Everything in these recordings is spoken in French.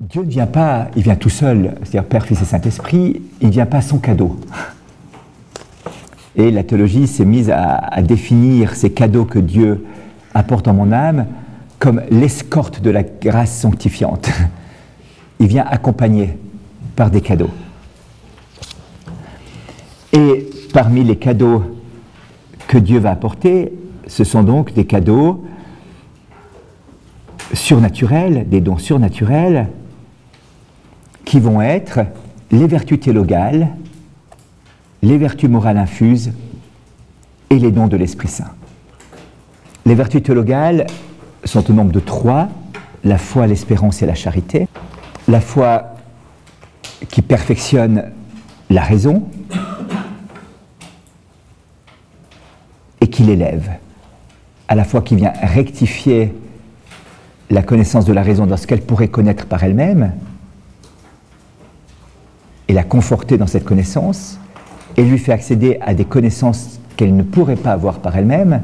Dieu ne vient pas, il vient tout seul, c'est-à-dire Père, Fils et Saint-Esprit, il ne vient pas sans cadeau. Et la théologie s'est mise à définir ces cadeaux que Dieu apporte en mon âme comme l'escorte de la grâce sanctifiante. Il vient accompagné par des cadeaux. Et parmi les cadeaux que Dieu va apporter, ce sont donc des cadeaux surnaturels, des dons surnaturels, qui vont être les vertus théologales, les vertus morales infuses et les dons de l'Esprit Saint. Les vertus théologales sont au nombre de 3, la foi, l'espérance et la charité. La foi qui perfectionne la raison et qui l'élève, à la fois qui vient rectifier la connaissance de la raison dans ce qu'elle pourrait connaître par elle-même et la conforter dans cette connaissance, et lui fait accéder à des connaissances qu'elle ne pourrait pas avoir par elle-même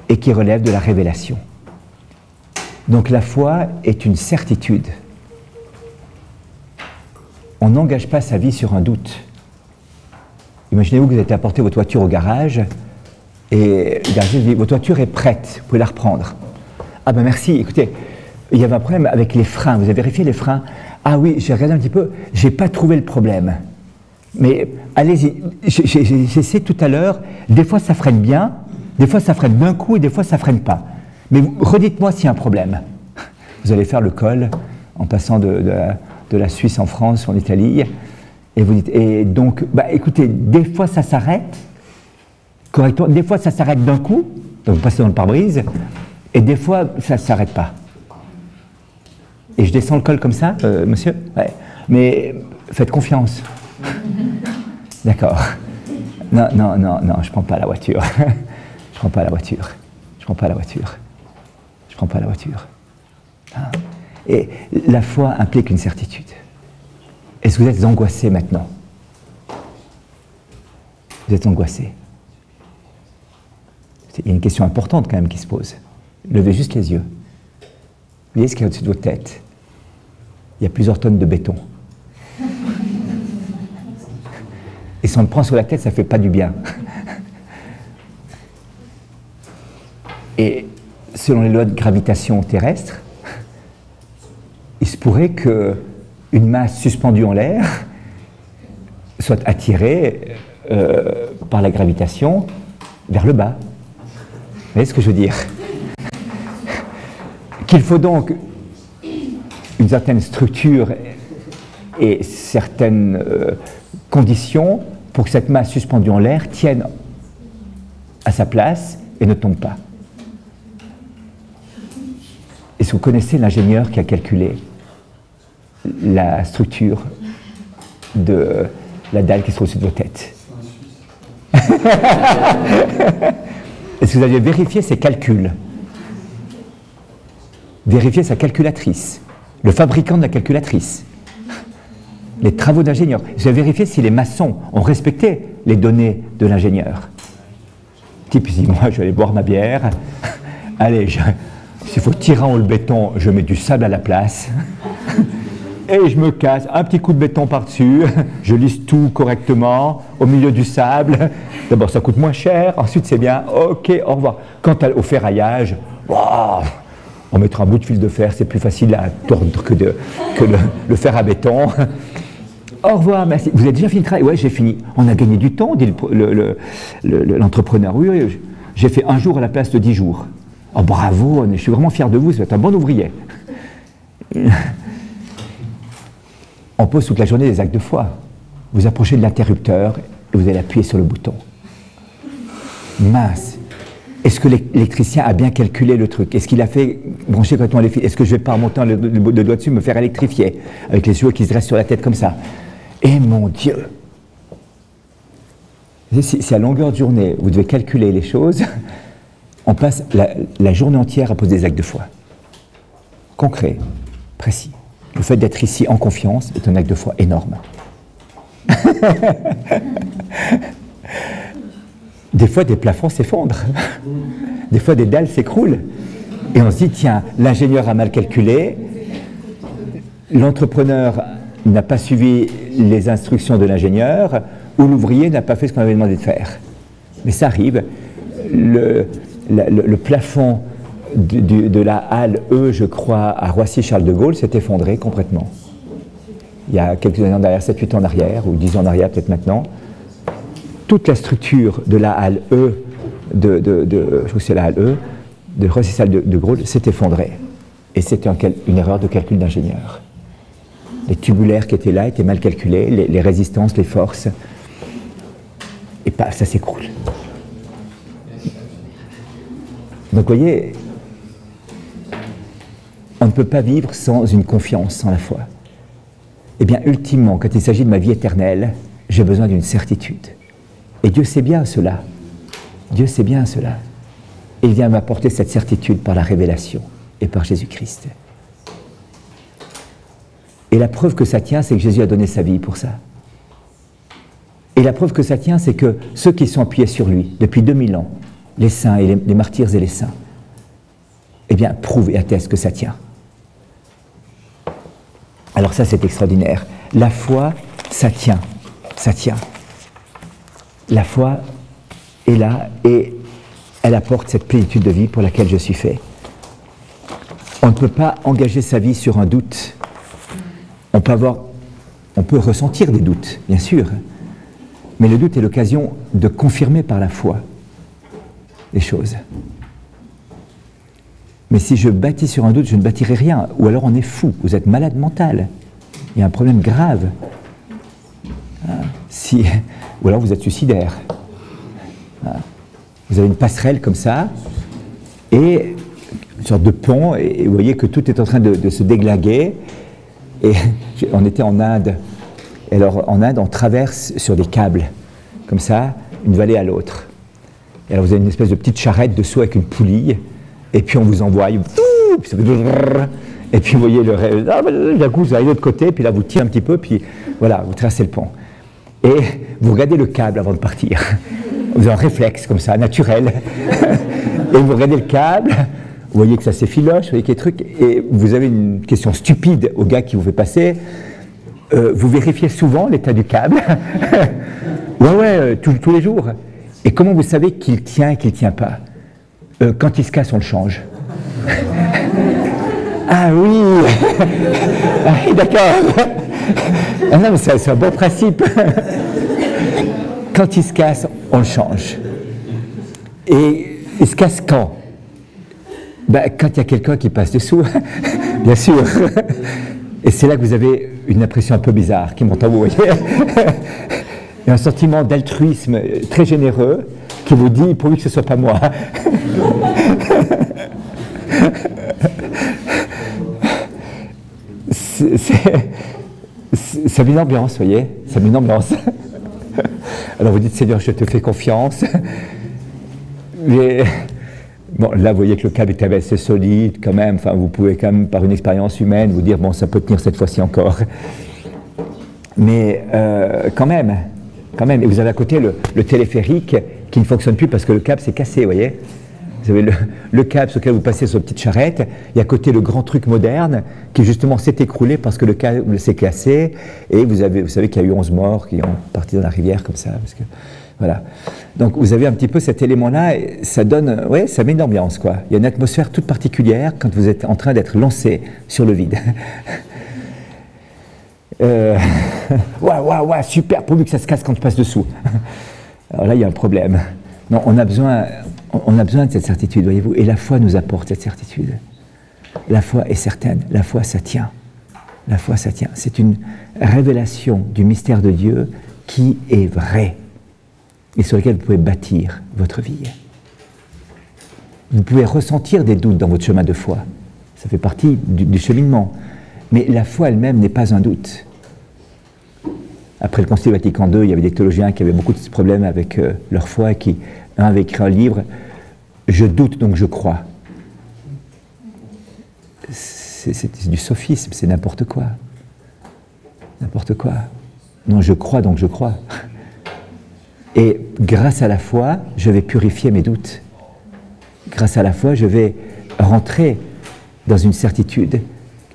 et qui relèvent de la révélation. Donc la foi est une certitude. On n'engage pas sa vie sur un doute. Imaginez-vous que vous avez apporté votre voiture au garage et le garagiste dit « Votre voiture est prête, vous pouvez la reprendre. » Ah ben merci, écoutez, il y avait un problème avec les freins, vous avez vérifié les freins? Ah oui, j'ai regardé un petit peu, j'ai pas trouvé le problème. Mais allez-y, j'ai essayé tout à l'heure, des fois ça freine bien, des fois ça freine d'un coup et des fois ça freine pas. Mais redites-moi s'il y a un problème. Vous allez faire le col en passant de la Suisse en France, en Italie, et vous dites, et donc, bah écoutez, des fois ça s'arrête correctement, des fois ça s'arrête d'un coup, donc vous passez dans le pare-brise, et des fois ça ne s'arrête pas. Et je descends le col comme ça, monsieur? Ouais. Mais faites confiance. D'accord. Non, non, non, non, je ne prends pas la voiture. Je ne prends pas la voiture. Je ne prends pas la voiture. Je ne prends pas la voiture. Hein? Et la foi implique une certitude. Est-ce que vous êtes angoissé maintenant? Vous êtes angoissé? Il y a une question importante quand même qui se pose. Levez juste les yeux. Vous voyez ce qu'il y a au-dessus de votre tête? Il y a plusieurs tonnes de béton. Et si on le prend sur la tête, ça ne fait pas du bien. Et selon les lois de gravitation terrestre, il se pourrait qu'une masse suspendue en l'air soit attirée par la gravitation vers le bas. Vous voyez ce que je veux dire? Qu'il faut donc une certaine structure et certaines conditions pour que cette masse suspendue en l'air tienne à sa place et ne tombe pas. Est-ce que vous connaissez l'ingénieur qui a calculé la structure de la dalle qui se trouve au-dessus de vos têtes? Est-ce que vous avez vérifié ses calculs? Vérifier sa calculatrice, le fabricant de la calculatrice, les travaux d'ingénieur. J'ai vérifié si les maçons ont respecté les données de l'ingénieur. Type, il dit, moi, je vais aller boire ma bière. Allez, s'il faut tirer en haut le béton, je mets du sable à la place. Et je me casse, un petit coup de béton par-dessus, je lisse tout correctement, au milieu du sable. D'abord, ça coûte moins cher, ensuite, c'est bien, ok, au revoir. Quant au ferraillage, wow, on mettra un bout de fil de fer, c'est plus facile à tordre que le fer à béton. Au revoir, merci. Vous avez déjà fini le travail? Oui, j'ai fini. On a gagné du temps, dit l'entrepreneur. Oui, oui, j'ai fait 1 jour à la place de 10 jours. Oh, bravo, je suis vraiment fier de vous, vous êtes un bon ouvrier. On pose toute la journée des actes de foi. Vous approchez de l'interrupteur et vous allez appuyer sur le bouton. Mince. Est-ce que l'électricien a bien calculé le truc? Est-ce qu'il a fait brancher correctement les fils? Est-ce que je ne vais pas, en montant le doigt dessus, me faire électrifier avec les cheveux qui se dressent sur la tête comme ça? Et mon Dieu! Si à longueur de journée, vous devez calculer les choses, on passe la journée entière à poser des actes de foi. Concret, précis. Le fait d'être ici en confiance est un acte de foi énorme. Des fois, des plafonds s'effondrent. Des fois, des dalles s'écroulent. Et on se dit, tiens, l'ingénieur a mal calculé, l'entrepreneur n'a pas suivi les instructions de l'ingénieur, ou l'ouvrier n'a pas fait ce qu'on avait demandé de faire. Mais ça arrive. Le plafond de la halle E, je crois, à Roissy-Charles de Gaulle s'est effondré complètement. Il y a quelques années en arrière, 7-8 ans en arrière, ou 10 ans en arrière peut-être maintenant. Toute la structure de la halle E, je crois que c'est la halle E, de Roissy-Charles de Gaulle s'est effondrée. Et c'était une erreur de calcul d'ingénieur. Les tubulaires qui étaient là étaient mal calculés, les résistances, les forces, et paf, ça s'écroule. Donc vous voyez, on ne peut pas vivre sans une confiance, sans la foi. Eh bien, ultimement, quand il s'agit de ma vie éternelle, j'ai besoin d'une certitude. Et Dieu sait bien cela. Dieu sait bien cela. Et il vient m'apporter cette certitude par la révélation et par Jésus-Christ. Et la preuve que ça tient, c'est que Jésus a donné sa vie pour ça. Et la preuve que ça tient, c'est que ceux qui sont appuyés sur lui depuis 2000 ans, les saints et les martyrs et les saints, eh bien, prouvent et attestent que ça tient. Alors ça, c'est extraordinaire. La foi, ça tient. Ça tient. La foi est là et elle apporte cette plénitude de vie pour laquelle je suis fait. On ne peut pas engager sa vie sur un doute. On peut ressentir des doutes, bien sûr, mais le doute est l'occasion de confirmer par la foi les choses. Mais si je bâtis sur un doute, je ne bâtirai rien, ou alors on est fou, vous êtes malade mental, il y a un problème grave, ou alors vous êtes suicidaire. Vous avez une passerelle comme ça, et une sorte de pont, et vous voyez que tout est en train de se déglinguer. Et on était en Inde. Et alors en Inde, on traverse sur des câbles, comme ça, une vallée à l'autre. Et alors vous avez une espèce de petite charrette dessous avec une poulie, et puis on vous envoie, et puis vous voyez d'un coup vous allez de l'autre côté, puis là vous tirez un petit peu, puis voilà, vous traversez le pont. Et vous regardez le câble avant de partir. Vous avez un réflexe comme ça, naturel. Et vous regardez le câble. Vous voyez que ça s'effiloche, vous voyez qu'il y a des trucs, et vous avez une question stupide au gars qui vous fait passer. Vous vérifiez souvent l'état du câble. tous les jours. Et comment vous savez qu'il tient et qu'il ne tient pas? Quand il se casse, on le change. Ah oui. Ah oui, d'accord. Ah non, mais c'est un bon principe. Quand il se casse, on le change. Et il se casse quand? Quand il y a quelqu'un qui passe dessous, bien sûr. Et c'est là que vous avez une impression un peu bizarre qui monte en vous, voyez. Et un sentiment d'altruisme très généreux qui vous dit, pourvu que ce ne soit pas moi. Ça met une ambiance, vous voyez. Ça met une ambiance. Alors vous dites, Seigneur, je te fais confiance. Mais... Bon, là, vous voyez que le câble est assez solide quand même. Enfin, vous pouvez quand même, par une expérience humaine, vous dire, bon, ça peut tenir cette fois-ci encore. Mais quand même. Et vous avez à côté le téléphérique qui ne fonctionne plus parce que le câble s'est cassé, vous voyez. Vous avez le câble sur lequel vous passez sur une petite charrette, et à côté le grand truc moderne qui justement s'est écroulé parce que le câble s'est cassé, et vous savez qu'il y a eu 11 morts qui ont parti dans la rivière comme ça. Parce que, voilà. Donc vous avez un petit peu cet élément-là, et ça donne, ça met une ambiance, quoi. Il y a une atmosphère toute particulière quand vous êtes en train d'être lancé sur le vide. Super, pourvu que ça se casse quand tu passes dessous. Alors là, il y a un problème. Non, on a besoin de cette certitude, voyez-vous, et la foi nous apporte cette certitude. La foi est certaine, la foi, ça tient. La foi, ça tient. C'est une révélation du mystère de Dieu qui est vrai et sur lequel vous pouvez bâtir votre vie. Vous pouvez ressentir des doutes dans votre chemin de foi. Ça fait partie du cheminement. Mais la foi elle-même n'est pas un doute. Après le Concile Vatican II, il y avait des théologiens qui avaient beaucoup de problèmes avec leur foi et qui, un avait écrit un livre, « Je doute donc je crois ». C'est du sophisme, c'est n'importe quoi. N'importe quoi. Non, je crois donc je crois. Et grâce à la foi, je vais purifier mes doutes. Grâce à la foi, je vais rentrer dans une certitude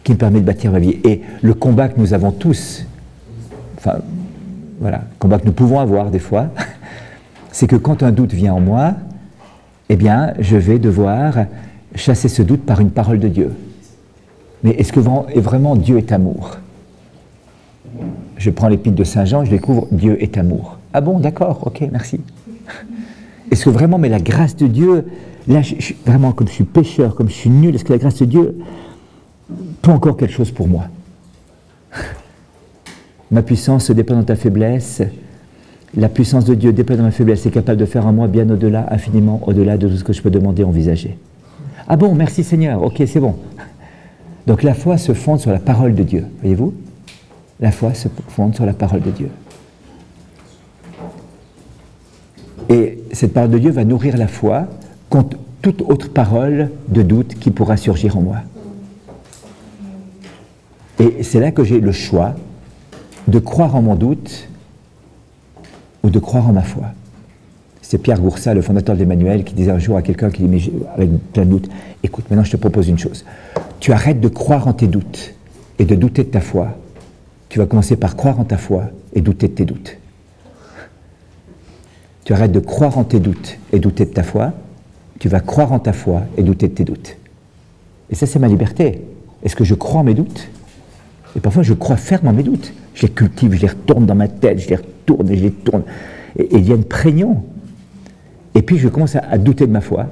qui me permet de bâtir ma vie. Et le combat que nous avons tous, enfin, voilà, le combat que nous pouvons avoir des fois, c'est que quand un doute vient en moi, eh bien, je vais devoir chasser ce doute par une parole de Dieu. Mais est-ce que vraiment Dieu est amour? Je prends l'épître de Saint Jean, je découvre Dieu est amour. Ah bon, d'accord, ok, merci. Est-ce que vraiment, mais la grâce de Dieu, là, vraiment, comme je suis pécheur, comme je suis nul, est-ce que la grâce de Dieu peut encore quelque chose pour moi? Ma puissance se dépend de ta faiblesse. La puissance de Dieu dépend de ma faiblesse, est capable de faire en moi bien au-delà, infiniment au-delà de tout ce que je peux demander, envisager. Ah bon, merci Seigneur, ok, c'est bon. Donc la foi se fonde sur la parole de Dieu, voyez-vous? La foi se fonde sur la parole de Dieu. Et cette parole de Dieu va nourrir la foi contre toute autre parole de doute qui pourra surgir en moi. Et c'est là que j'ai le choix de croire en mon doute ou de croire en ma foi. C'est Pierre Goursat, le fondateur de l'Emmanuel, qui disait un jour à quelqu'un qui dit, avec plein de doutes, écoute, maintenant je te propose une chose. Tu arrêtes de croire en tes doutes et de douter de ta foi. Tu vas commencer par croire en ta foi et douter de tes doutes. Tu arrêtes de croire en tes doutes et douter de ta foi. Tu vas croire en ta foi et douter de tes doutes. Et ça, c'est ma liberté. Est-ce que je crois en mes doutes? Et parfois, je crois ferme en mes doutes. Je les cultive, je les retourne dans ma tête, je les retourne et je les tourne. Et ils deviennent prégnants. Et puis, je commence à douter de ma foi.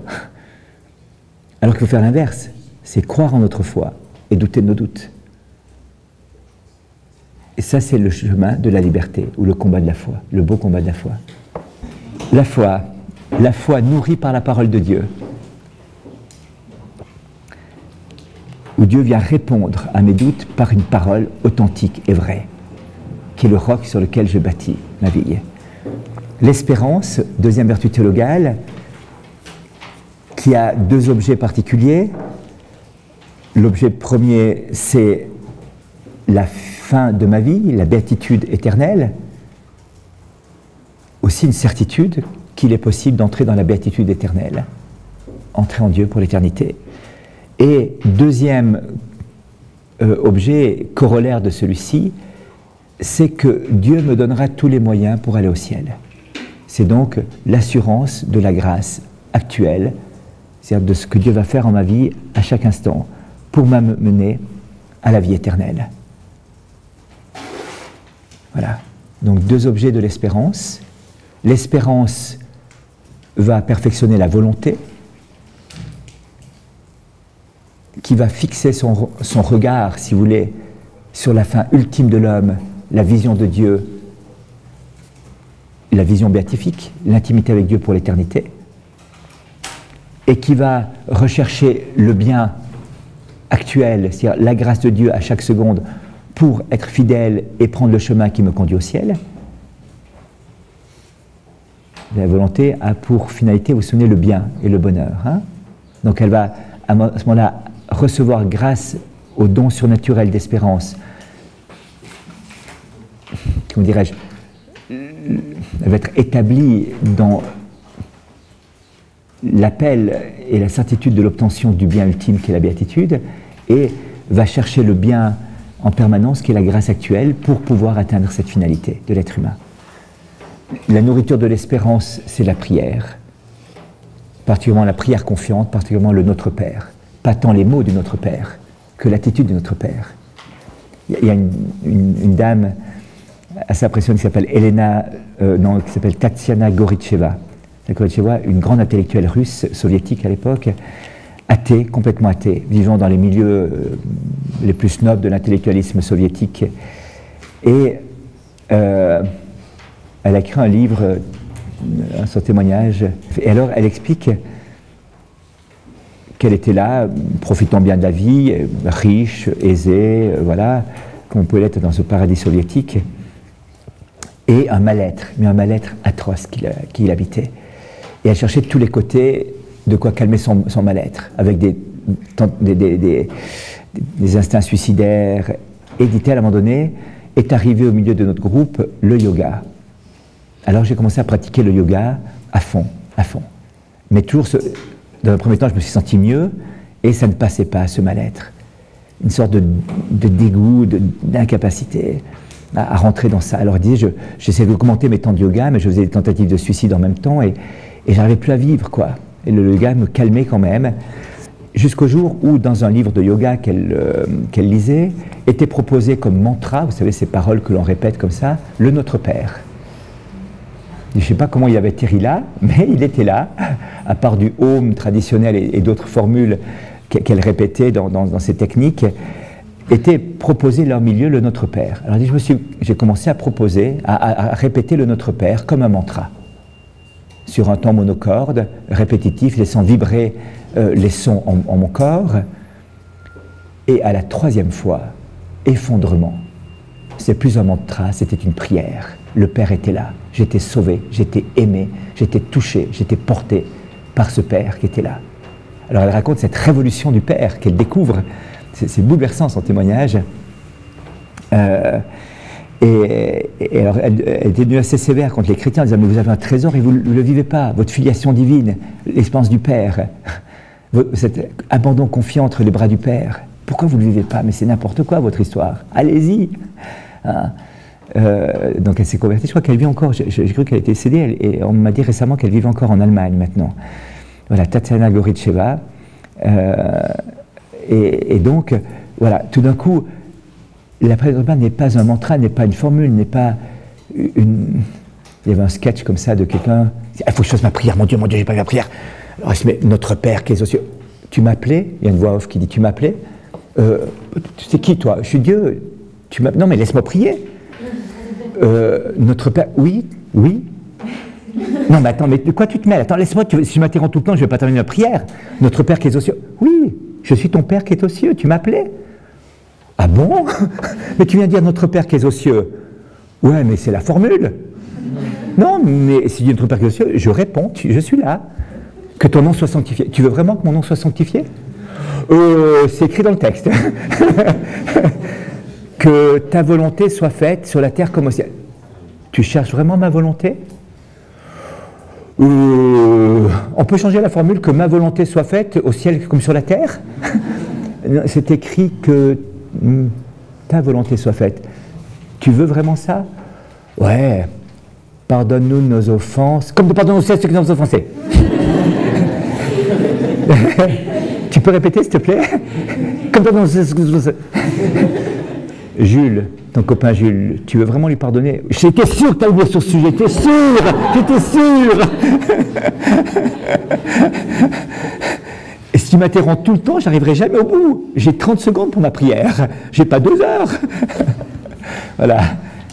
Alors qu'il faut faire l'inverse. C'est croire en notre foi et douter de nos doutes. Et ça, c'est le chemin de la liberté, ou le combat de la foi, le beau combat de la foi. La foi nourrie par la parole de Dieu, où Dieu vient répondre à mes doutes par une parole authentique et vraie, qui est le roc sur lequel je bâtis ma vie. L'espérance, deuxième vertu théologale, qui a deux objets particuliers. L'objet premier, c'est la fin de ma vie, la béatitude éternelle. Aussi une certitude qu'il est possible d'entrer dans la béatitude éternelle, entrer en Dieu pour l'éternité. Et deuxième objet corollaire de celui-ci, c'est que Dieu me donnera tous les moyens pour aller au ciel. C'est donc l'assurance de la grâce actuelle, c'est-à-dire de ce que Dieu va faire en ma vie à chaque instant, pour m'amener à la vie éternelle. Voilà. Donc deux objets de l'espérance. L'espérance va perfectionner la volonté, qui va fixer son regard, si vous voulez, sur la fin ultime de l'homme, la vision de Dieu, la vision béatifique, l'intimité avec Dieu pour l'éternité, et qui va rechercher le bien actuel, c'est-à-dire la grâce de Dieu à chaque seconde, pour être fidèle et prendre le chemin qui me conduit au ciel. La volonté a pour finalité, vous vous souvenez, le bien et le bonheur. Hein? Donc elle va, à ce moment-là, recevoir grâce au don surnaturel d'espérance. Comment dirais-je? Elle va être établie dans l'appel et la certitude de l'obtention du bien ultime qui est la béatitude, et va chercher le bien en permanence qui est la grâce actuelle pour pouvoir atteindre cette finalité de l'être humain. La nourriture de l'espérance, c'est la prière, particulièrement la prière confiante, particulièrement le Notre Père. Pas tant les mots du Notre Père que l'attitude du Notre Père. Il y a une dame assez impressionnante qui s'appelle qui s'appelle Tatiana Goritcheva. Goritcheva, une grande intellectuelle russe, soviétique à l'époque, athée, complètement athée, vivant dans les milieux les plus nobles de l'intellectualisme soviétique. Et elle a écrit un livre, son témoignage, et alors elle explique qu'elle était là, profitant bien de la vie, riche, aisée, voilà, comme on pouvait l'être dans ce paradis soviétique, et un mal-être, mais un mal-être atroce qui l'habitait. Et elle cherchait de tous les côtés de quoi calmer son mal-être, avec des instincts suicidaires. Et dit-elle, à un moment donné, est arrivé au milieu de notre groupe le yoga. Alors j'ai commencé à pratiquer le yoga à fond, à fond. Mais toujours, dans le premier temps, je me suis senti mieux, et ça ne passait pas, ce mal-être. une sorte de dégoût, d'incapacité à rentrer dans ça. Alors, il disait, j'essayais de documenter mes temps de yoga, mais je faisais des tentatives de suicide en même temps, et j'arrivais plus à vivre, quoi. Et le yoga me calmait quand même, jusqu'au jour où, dans un livre de yoga qu'elle lisait, était proposé comme mantra, vous savez, ces paroles que l'on répète comme ça, le Notre Père. Je ne sais pas comment il avait atterri là, mais il était là, à part du Om traditionnel et d'autres formules qu'elle répétait dans ces techniques, était proposé leur milieu le Notre Père. Alors j'ai commencé à proposer, à répéter le Notre Père comme un mantra, sur un temps monocorde, répétitif, laissant vibrer les sons en mon corps. Et à la troisième fois, effondrement. C'est plus un mantra, c'était une prière. Le Père était là, j'étais sauvé, j'étais aimé, j'étais touché, j'étais porté par ce Père qui était là. Alors elle raconte cette révolution du Père qu'elle découvre. C'est bouleversant son témoignage. Et alors elle était devenue assez sévère contre les chrétiens en disant « Mais vous avez un trésor et vous ne le vivez pas, votre filiation divine, l'expérience du Père, cet abandon confiant entre les bras du Père. Pourquoi vous ne le vivez pas? Mais c'est n'importe quoi votre histoire. Allez-y hein. Donc elle s'est convertie, je crois qu'elle vit encore, j'ai cru qu'elle était décédée, et on m'a dit récemment qu'elle vit encore en Allemagne maintenant. Voilà, Tatiana Goritcheva. Et donc, voilà, tout d'un coup, la prière urbaine n'est pas un mantra, n'est pas une formule, n'est pas une... Il y avait un sketch comme ça de quelqu'un, il faut que je fasse ma prière, mon Dieu, j'ai pas fait ma prière. Alors il se met, Notre Père qui est aux cieux. Tu m'appelais? Il y a une voix off qui dit, tu m'appelais? C'est qui toi? Je suis Dieu. Non mais laisse-moi prier. Notre Père, oui. Non mais attends, mais de quoi tu te mêles? Attends, laisse-moi, si je m'interromps tout le temps, je ne vais pas terminer ma prière. Notre Père qui est aux cieux. Oui, je suis ton Père qui est aux cieux, tu m'appelais? Ah bon? Mais tu viens de dire Notre Père qui est aux cieux. Ouais, mais c'est la formule. Non, mais si Notre Père qui est aux cieux, je réponds, je suis là. Que ton nom soit sanctifié. Tu veux vraiment que mon nom soit sanctifié? C'est écrit dans le texte. Que ta volonté soit faite sur la terre comme au ciel. Tu cherches vraiment ma volonté? On peut changer la formule que ma volonté soit faite au ciel comme sur la terre? C'est écrit que ta volonté soit faite. Tu veux vraiment ça? Ouais. Pardonne-nous nos offenses, comme nous pardonnons aussi à ceux qui nous ont offensés. Tu peux répéter, s'il te plaît? Comme pardonnons ceux qui nous ont offensés. Jules, ton copain Jules, tu veux vraiment lui pardonner? J'étais sûr que tu as oublié sur ce sujet, j'étais sûr. Et si tu m'interromps tout le temps, j'arriverai jamais au bout. J'ai 30 secondes pour ma prière, j'ai pas 2 heures. Voilà.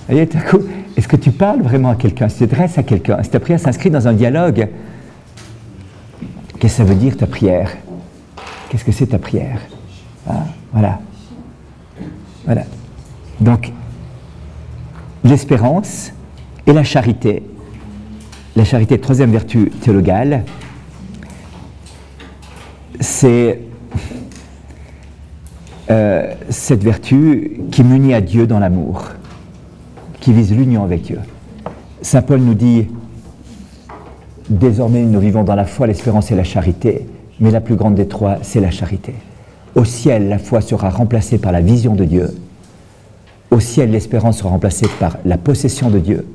Voyez, tout à coup, est-ce que tu parles vraiment à quelqu'un? Si tu t'adresses à quelqu'un, si ta prière s'inscrit dans un dialogue, qu'est-ce que ça veut dire ta prière? Qu'est-ce que c'est ta prière? Hein? Voilà. Donc, l'espérance et la charité. La charité, troisième vertu théologale, c'est cette vertu qui m'unit à Dieu dans l'amour, qui vise l'union avec Dieu. Saint Paul nous dit, désormais nous vivons dans la foi, l'espérance et la charité, mais la plus grande des trois, c'est la charité. Au ciel, la foi sera remplacée par la vision de Dieu. Au ciel, l'espérance sera remplacée par la possession de Dieu.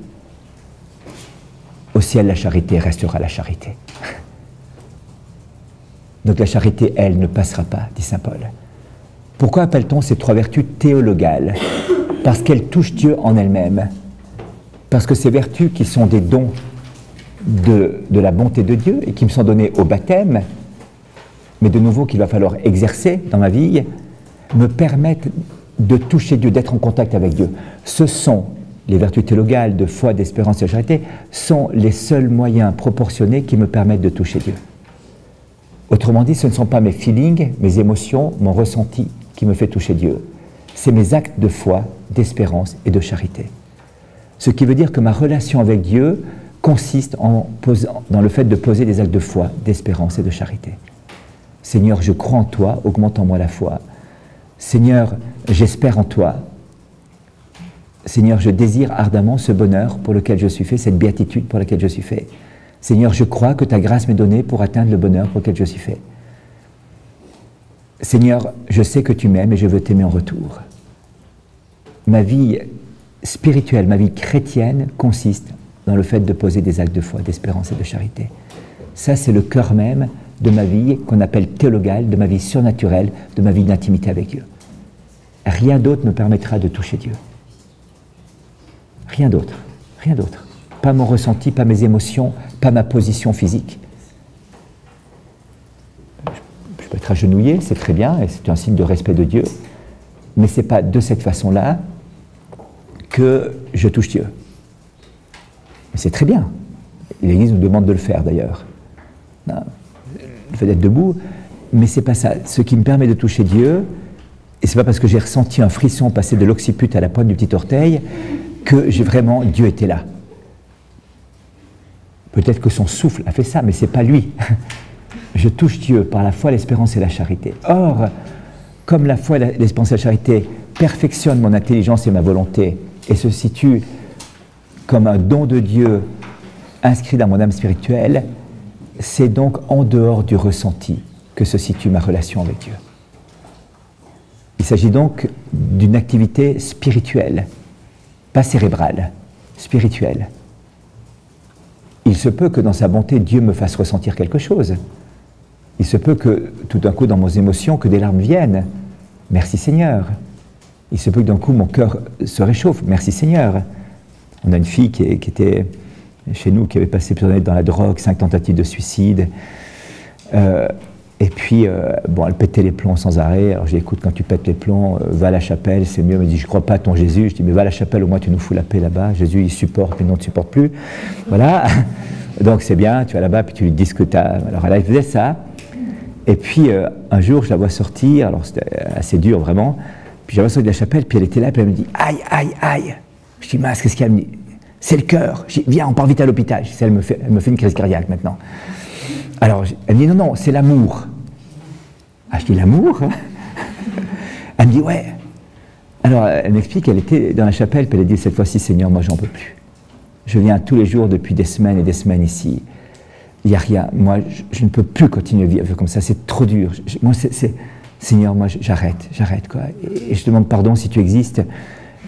Au ciel, la charité restera la charité. Donc la charité, elle, ne passera pas, dit saint Paul. Pourquoi appelle-t-on ces trois vertus théologales? Parce qu'elles touchent Dieu en elles-mêmes. Parce que ces vertus qui sont des dons de la bonté de Dieu et qui me sont donnés au baptême, mais de nouveau qu'il va falloir exercer dans ma vie, me permettent de toucher Dieu, d'être en contact avec Dieu. Ce sont, les vertus théologales de foi, d'espérance et de charité, sont les seuls moyens proportionnés qui me permettent de toucher Dieu. Autrement dit, ce ne sont pas mes feelings, mes émotions, mon ressenti qui me fait toucher Dieu. C'est mes actes de foi, d'espérance et de charité. Ce qui veut dire que ma relation avec Dieu consiste dans le fait de poser des actes de foi, d'espérance et de charité. Seigneur, je crois en toi, augmente en moi la foi. Seigneur, j'espère en toi. Seigneur, je désire ardemment ce bonheur pour lequel je suis fait, cette béatitude pour laquelle je suis fait. Seigneur, je crois que ta grâce m'est donnée pour atteindre le bonheur pour lequel je suis fait. Seigneur, je sais que tu m'aimes et je veux t'aimer en retour. Ma vie spirituelle, ma vie chrétienne consiste dans le fait de poser des actes de foi, d'espérance et de charité. Ça, c'est le cœur même de ma vie qu'on appelle théologale, de ma vie surnaturelle, de ma vie d'intimité avec Dieu. Rien d'autre me permettra de toucher Dieu. Rien d'autre, rien d'autre. Pas mon ressenti, pas mes émotions, pas ma position physique. Je peux être agenouillé, c'est très bien, et c'est un signe de respect de Dieu, mais ce n'est pas de cette façon-là que je touche Dieu. Mais c'est très bien. L'Église nous demande de le faire d'ailleurs. Le fait d'être debout, mais c'est pas ça. Ce qui me permet de toucher Dieu, et c'est pas parce que j'ai ressenti un frisson passer de l'occiput à la pointe du petit orteil que j'ai vraiment, Dieu était là. Peut-être que son souffle a fait ça, mais c'est pas lui. Je touche Dieu par la foi, l'espérance et la charité. Or, comme la foi, l'espérance et la charité perfectionnent mon intelligence et ma volonté et se situent comme un don de Dieu inscrit dans mon âme spirituelle, c'est donc en dehors du ressenti que se situe ma relation avec Dieu. Il s'agit donc d'une activité spirituelle, pas cérébrale, spirituelle. Il se peut que dans sa bonté, Dieu me fasse ressentir quelque chose. Il se peut que tout d'un coup, dans mes émotions, que des larmes viennent. Merci Seigneur. Il se peut que d'un coup, mon cœur se réchauffe. Merci Seigneur. On a une fille qui était chez nous, qui avait passé plusieurs années dans la drogue, 5 tentatives de suicide. Et puis, bon, elle pétait les plombs sans arrêt. Alors j'ai dit, écoute, quand tu pètes les plombs, va à la chapelle, c'est mieux. Elle me dit, je ne crois pas à ton Jésus. Je dis, mais va à la chapelle, au moins tu nous fous la paix là-bas. Jésus, il supporte, mais non, tu ne supportes plus. Voilà. Donc c'est bien, tu vas là-bas, puis tu lui dis ce que tu as. Alors elle faisait ça. Et puis, un jour, je la vois sortir. Alors c'était assez dur, vraiment. Puis je la vois sortir de la chapelle, puis elle était là, puis elle me dit, aïe, aïe, aïe. Je dis, mince, qu'est-ce qu'elle me dit? C'est le cœur. Je dis, viens, on part vite à l'hôpital. Elle me fait une crise cardiaque maintenant. Alors, elle me dit, non, non, c'est l'amour. Ah, je dis, l'amour? Elle me dit, ouais. Alors, elle m'explique qu'elle était dans la chapelle, puis elle a dit, cette fois-ci, Seigneur, moi, j'en peux plus. Je viens tous les jours depuis des semaines et des semaines ici. Il n'y a rien. Moi, je ne peux plus continuer à vivre comme ça. C'est trop dur. Moi, Seigneur, moi, j'arrête, quoi. Et je te demande pardon si tu existes,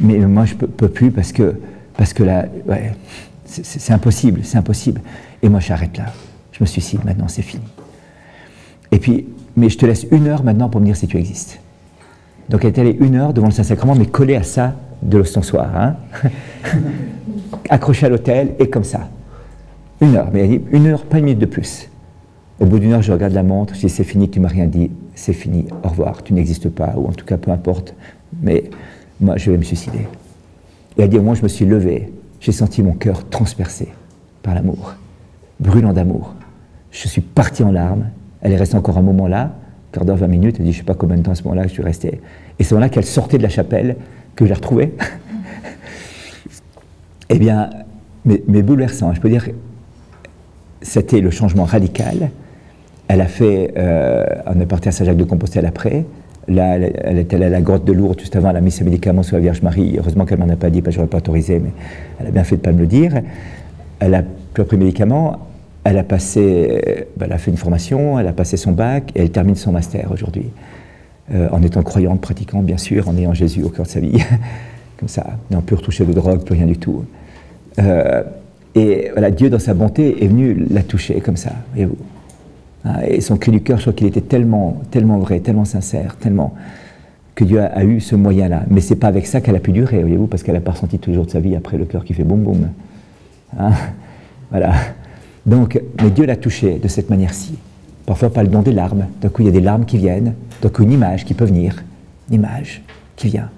mais moi, je ne peux plus parce que là, ouais, c'est impossible, c'est impossible. Et moi, j'arrête là. Je me suicide maintenant, c'est fini. Et puis, mais je te laisse 1 heure maintenant pour me dire si tu existes. Donc, elle est allée 1 heure devant le Saint-Sacrement, mais collée à ça de l'ostensoir, hein. Accrochée à l'autel, et comme ça. 1 heure, mais elle dit 1 heure, pas 1 minute de plus. Au bout d'1 heure, je regarde la montre, je dis, c'est fini, tu m'as rien dit, c'est fini, au revoir, tu n'existes pas, ou en tout cas, peu importe, mais moi, je vais me suicider. Et elle dit, au moins, je me suis levé, j'ai senti mon cœur transpercé par l'amour, brûlant d'amour. Je suis parti en larmes, elle est restée encore un moment là, quart d'heure, 20 minutes, elle dit, je ne sais pas combien de temps à ce moment-là que je suis resté. Et c'est au moment-là qu'elle sortait de la chapelle, que j'ai retrouvée. Eh bien, mais bouleversant, je peux dire, c'était le changement radical. Elle a fait, on est parti à Saint-Jacques-de-Compostelle après. Là, elle était allée à la grotte de Lourdes juste avant, elle a mis ses médicaments sur la Vierge Marie. Heureusement qu'elle ne m'en a pas dit, parce que je n'aurais pas autorisé, mais elle a bien fait de ne pas me le dire. Elle a pris les médicaments, elle a passé, elle a fait une formation, elle a passé son bac, et elle termine son master aujourd'hui. En étant croyante, pratiquante, bien sûr, en ayant Jésus au cœur de sa vie. Comme ça, n'ayant plus retouché de drogue, plus rien du tout. Et voilà, Dieu, dans sa bonté, est venu la toucher comme ça, voyez-vous. Et son cri du cœur, je crois qu'il était tellement vrai, tellement sincère, tellement que Dieu a eu ce moyen-là. Mais c'est pas avec ça qu'elle a pu durer, voyez-vous, parce qu'elle n'a pas ressenti tous les jours de sa vie après le cœur qui fait boum boum. Hein, voilà. Donc, mais Dieu l'a touchée de cette manière-ci. Parfois par le don des larmes. D'un coup, il y a des larmes qui viennent. D'un coup, une image qui peut venir. Une image qui vient.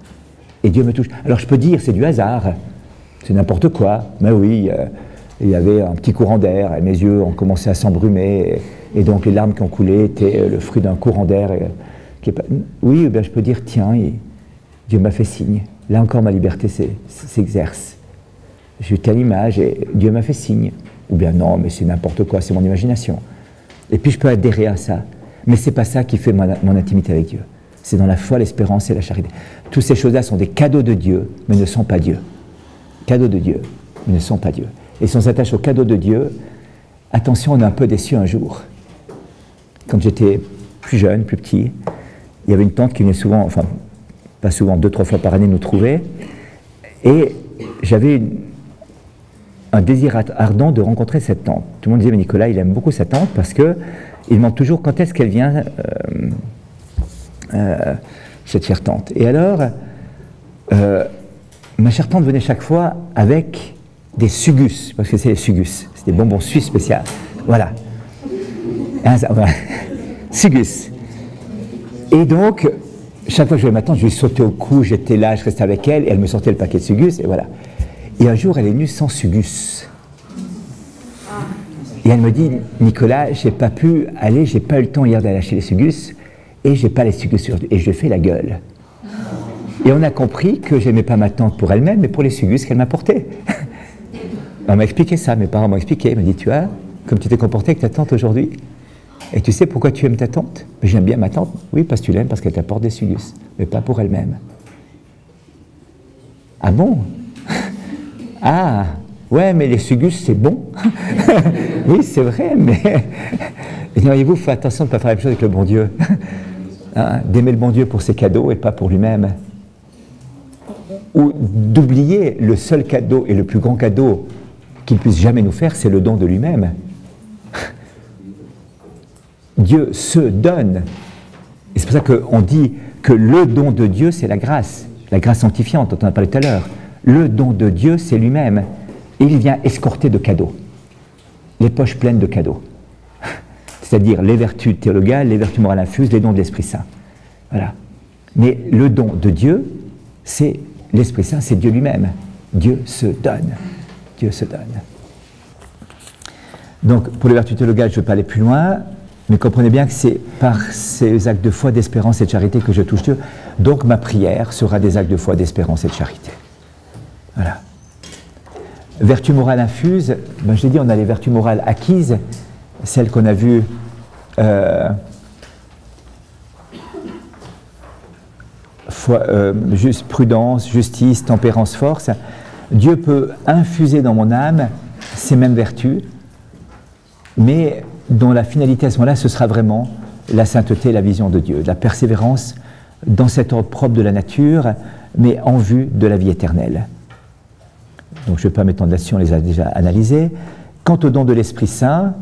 Et Dieu me touche. Alors, je peux dire, c'est du hasard. C'est n'importe quoi. Mais oui, il y avait un petit courant d'air. Et mes yeux ont commencé à s'embrumer. Et donc, les larmes qui ont coulé étaient le fruit d'un courant d'air. Oui, eh bien, je peux dire, tiens, Dieu m'a fait signe. Là encore, ma liberté s'exerce. J'ai eu telle image et Dieu m'a fait signe. Ou bien non, mais c'est n'importe quoi, c'est mon imagination. Et puis je peux adhérer à ça. Mais ce n'est pas ça qui fait mon intimité avec Dieu. C'est dans la foi, l'espérance et la charité. Toutes ces choses-là sont des cadeaux de Dieu, mais ne sont pas Dieu. Cadeaux de Dieu, mais ne sont pas Dieu. Et si on s'attache aux cadeaux de Dieu, attention, on est un peu déçu un jour. Quand j'étais plus jeune, plus petit, il y avait une tante qui venait souvent, enfin, pas souvent, 2-3 fois par année nous trouver, et j'avais un désir ardent de rencontrer cette tante. Tout le monde disait, mais Nicolas, il aime beaucoup sa tante parce qu'il demande toujours quand est-ce qu'elle vient, cette chère tante. Et alors, ma chère tante venait chaque fois avec des sugus, parce que c'est les sugus, c'est des bonbons suisses spéciaux. Voilà. Voilà. Sugus. Et donc, chaque fois que je voyais ma tante, je lui sautais au cou, j'étais là, je restais avec elle, et elle me sortait le paquet de sugus, et voilà. Et un jour, elle est venue sans sugus. Et elle me dit, Nicolas, j'ai pas pu aller, j'ai pas eu le temps hier d'aller acheter les sugus, et j'ai pas les sugus sur... Et je fais la gueule. Et on a compris que j'aimais pas ma tante pour elle-même, mais pour les sugus qu'elle m'apportait. On m'a expliqué ça, mes parents m'ont expliqué. Ils m'ont dit, tu vois, comme tu t'es comporté avec ta tante aujourd'hui, et tu sais pourquoi tu aimes ta tante? J'aime bien ma tante. Oui, parce que tu l'aimes, parce qu'elle t'apporte des sugus, mais pas pour elle-même. Ah bon? Ah, ouais, mais les sugus, c'est bon. Oui, c'est vrai, mais... Et voyez-vous, il faut attention de ne pas faire la même chose avec le bon Dieu. Hein, d'aimer le bon Dieu pour ses cadeaux et pas pour lui-même. Ou d'oublier le seul cadeau et le plus grand cadeau qu'il puisse jamais nous faire, c'est le don de lui-même. Dieu se donne. Et c'est pour ça qu'on dit que le don de Dieu, c'est la grâce sanctifiante, dont on a parlé tout à l'heure. Le don de Dieu, c'est lui-même. Et il vient escorter de cadeaux. Les poches pleines de cadeaux. C'est-à-dire les vertus théologales, les vertus morales infuses, les dons de l'Esprit Saint. Voilà. Mais le don de Dieu, c'est l'Esprit Saint, c'est Dieu lui-même. Dieu se donne. Dieu se donne. Donc, pour les vertus théologales, je ne vais pas aller plus loin, mais comprenez bien que c'est par ces actes de foi, d'espérance et de charité que je touche Dieu. Donc, ma prière sera des actes de foi, d'espérance et de charité. Voilà. Vertus morales infuses, ben, je l'ai dit, on a les vertus morales acquises, celles qu'on a vues prudence, justice, tempérance, force. Dieu peut infuser dans mon âme ces mêmes vertus, mais dont la finalité à ce moment-là, ce sera vraiment la sainteté et la vision de Dieu, la persévérance dans cet ordre propre de la nature, mais en vue de la vie éternelle. Donc je ne vais pas m'étendre là-dessus, on les a déjà analysés. Quant au don de l'Esprit Saint,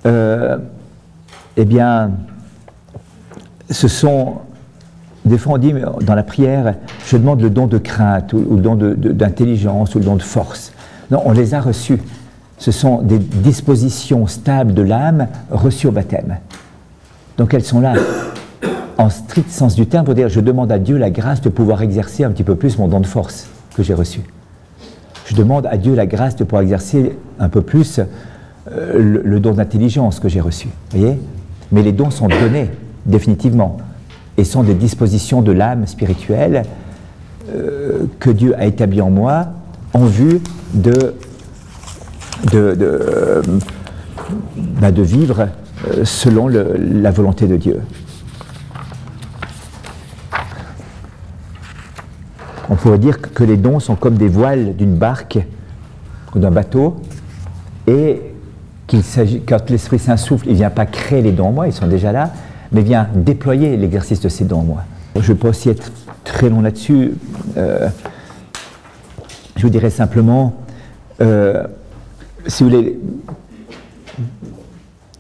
eh bien, ce sont... Des fois on dit, mais dans la prière, je demande le don de crainte, ou le don d'intelligence, ou le don de force. Non, on les a reçus. Ce sont des dispositions stables de l'âme reçues au baptême. Donc elles sont là, en strict sens du terme, pour dire, je demande à Dieu la grâce de pouvoir exercer un petit peu plus mon don de force que j'ai reçu. Je demande à Dieu la grâce de pouvoir exercer un peu plus le don d'intelligence que j'ai reçu. Voyez? Mais les dons sont donnés, définitivement, et sont des dispositions de l'âme spirituelle que Dieu a établies en moi en vue de vivre selon la volonté de Dieu. On pourrait dire que les dons sont comme des voiles d'une barque ou d'un bateau, et qu'il s'agit, quand l'Esprit Saint souffle, il ne vient pas créer les dons en moi, ils sont déjà là, mais vient déployer l'exercice de ces dons en moi. Je ne vais pas aussi être très long là-dessus. Je vous dirais simplement, si vous voulez,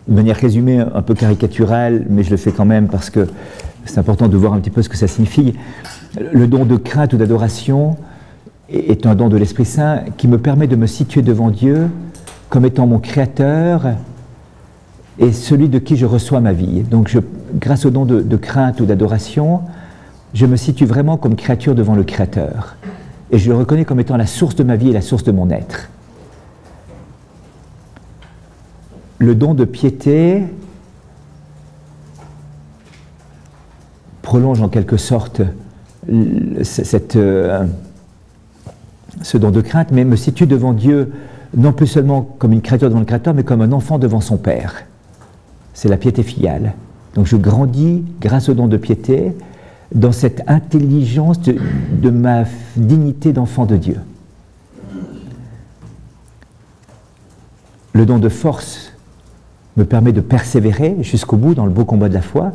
de manière résumée, un peu caricaturale, mais je le fais quand même parce que c'est important de voir un petit peu ce que ça signifie. Le don de crainte ou d'adoration est un don de l'Esprit Saint qui me permet de me situer devant Dieu comme étant mon Créateur et celui de qui je reçois ma vie. Donc, grâce au don de crainte ou d'adoration, je me situe vraiment comme créature devant le Créateur. Et je le reconnais comme étant la source de ma vie et la source de mon être. Le don de piété prolonge en quelque sorte ce don de crainte, mais me situe devant Dieu non plus seulement comme une créature devant le Créateur, mais comme un enfant devant son Père. C'est la piété filiale. Donc je grandis, grâce au don de piété, dans cette intelligence de ma dignité d'enfant de Dieu. Le don de force me permet de persévérer jusqu'au bout dans le beau combat de la foi,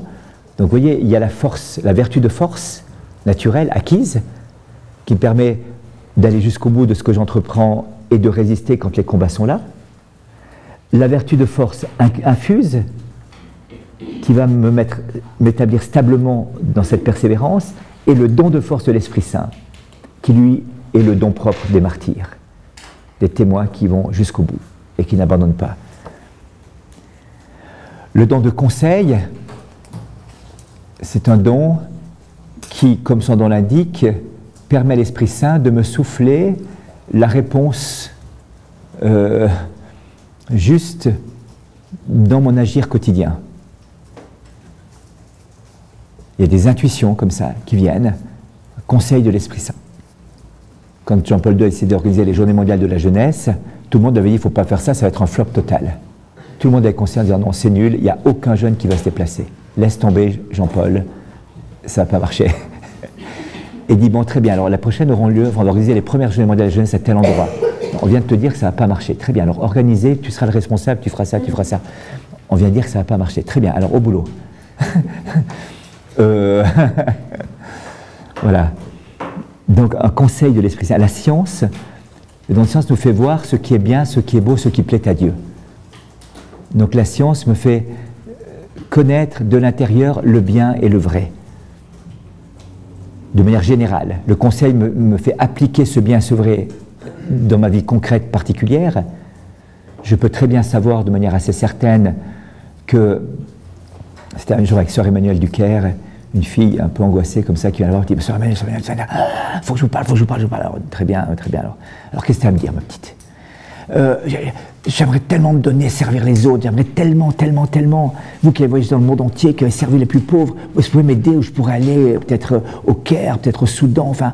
Donc vous voyez, il y a la force, la vertu de force naturelle, acquise, qui me permet d'aller jusqu'au bout de ce que j'entreprends et de résister quand les combats sont là. La vertu de force infuse, qui va m'établir stablement dans cette persévérance, et le don de force de l'Esprit Saint, qui lui est le don propre des martyrs, des témoins qui vont jusqu'au bout et qui n'abandonnent pas. Le don de conseil, c'est un don qui, comme son nom l'indique, permet à l'Esprit Saint de me souffler la réponse juste dans mon agir quotidien. Il y a des intuitions comme ça qui viennent, conseil de l'Esprit Saint. Quand Jean-Paul II a essayé d'organiser les Journées mondiales de la jeunesse, tout le monde avait dit il ne faut pas faire ça, ça va être un flop total. Tout le monde avait conseillé en disant non, c'est nul, il n'y a aucun jeune qui va se déplacer. Laisse tomber Jean-Paul, ça ne va pas marcher. Et dit bon, très bien, alors la prochaine auront lieu, on va organiser les premières Journées mondiales de la jeunesse à tel endroit. On vient de te dire que ça ne va pas marcher. Très bien, alors organisez, tu seras le responsable, tu feras ça, tu feras ça. On vient de dire que ça ne va pas marcher. Très bien, alors au boulot. Voilà. Donc un conseil de l'Esprit Saint. La science, la science nous fait voir ce qui est bien, ce qui est beau, ce qui plaît à Dieu. Donc la science me fait connaître de l'intérieur le bien et le vrai. De manière générale. Le conseil me fait appliquer ce bien et ce vrai dans ma vie concrète particulière. Je peux très bien savoir de manière assez certaine que c'était un jour avec Sœur Emmanuelle Ducaire, une fille un peu angoissée comme ça qui vient la voir et dit Sœur Emmanuelle, faut que je vous parle, faut que je vous parle. Alors, très bien, très bien. Alors qu'est-ce que tu as à me dire, ma petite? J'aimerais tellement me donner, servir les autres, j'aimerais tellement, vous qui avez voyagé dans le monde entier, qui avez servi les plus pauvres, vous pouvez m'aider où je pourrais aller, peut-être au Caire, peut-être au Soudan, enfin.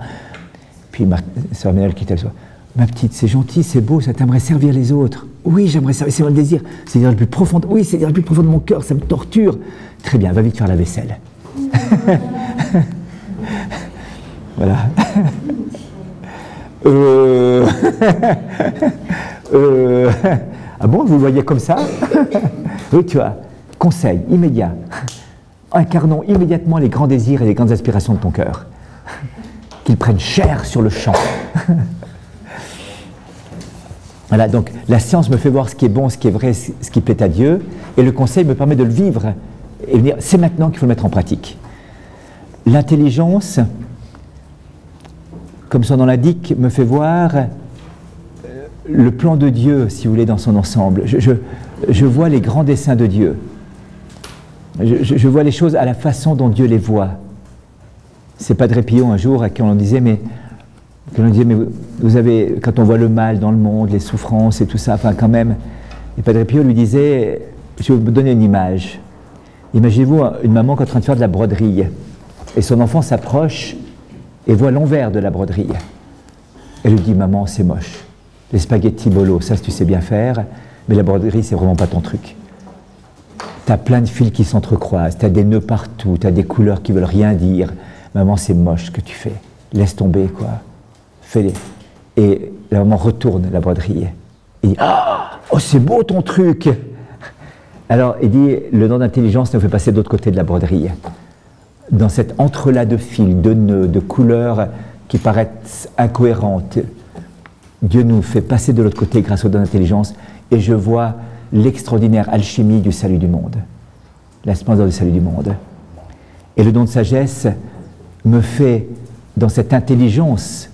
Puis Sœur Emmanuelle qui était là, ma petite, c'est gentil, c'est beau, ça t'aimerait servir les autres. Oui, j'aimerais servir, c'est mon désir, c'est le plus profond, oui, c'est le plus profond de mon cœur, ça me torture. Très bien, va vite faire la vaisselle. Voilà. Ah bon, vous le voyez comme ça? Oui, tu vois, conseil immédiat. Incarnons immédiatement les grands désirs et les grandes aspirations de ton cœur. Qu'ils prennent chair sur le champ. Voilà, donc la science me fait voir ce qui est bon, ce qui est vrai, ce qui plaît à Dieu, et le conseil me permet de le vivre et de dire c'est maintenant qu'il faut le mettre en pratique. L'intelligence, comme son nom l'indique, me fait voir le plan de Dieu, si vous voulez, dans son ensemble. Je vois les grands desseins de Dieu. Je vois les choses à la façon dont Dieu les voit. C'est Padre Pio un jour à qui on disait, mais vous avez, quand on voit le mal dans le monde, les souffrances et tout ça, enfin quand même, et Padre Pio lui disait, je vais vous donner une image. Imaginez-vous une maman qui est en train de faire de la broderie, et son enfant s'approche et voit l'envers de la broderie. Elle lui dit, maman, c'est moche. Les spaghettis bolo, ça tu sais bien faire, mais la broderie, c'est vraiment pas ton truc. T'as plein de fils qui s'entrecroisent, t'as des nœuds partout, t'as des couleurs qui veulent rien dire. Maman, c'est moche ce que tu fais. Laisse tomber, quoi. Fais-les. Et la maman retourne la broderie. Il dit, oh, c'est beau ton truc. Alors, il dit, le don d'intelligence nous fait passer de l'autre côté de la broderie. Dans cet entrelac de fils, de nœuds, de couleurs qui paraissent incohérentes, Dieu nous fait passer de l'autre côté grâce au don d'intelligence, et je vois l'extraordinaire alchimie du salut du monde, la splendeur du salut du monde. Et le don de sagesse me fait, dans cette intelligence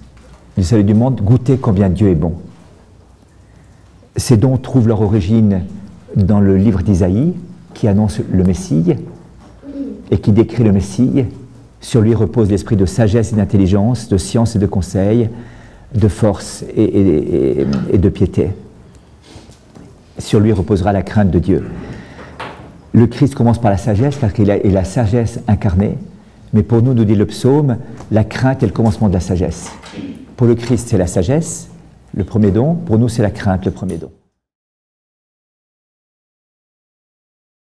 du salut du monde, goûter combien Dieu est bon. Ces dons trouvent leur origine dans le livre d'Isaïe, qui annonce le Messie, et qui décrit le Messie. Sur lui repose l'esprit de sagesse et d'intelligence, de science et de conseil, de force et de piété. Sur lui reposera la crainte de Dieu. Le Christ commence par la sagesse, parce qu'il est la sagesse incarnée, mais pour nous, nous dit le psaume, la crainte est le commencement de la sagesse. Pour le Christ, c'est la sagesse, le premier don, pour nous, c'est la crainte, le premier don.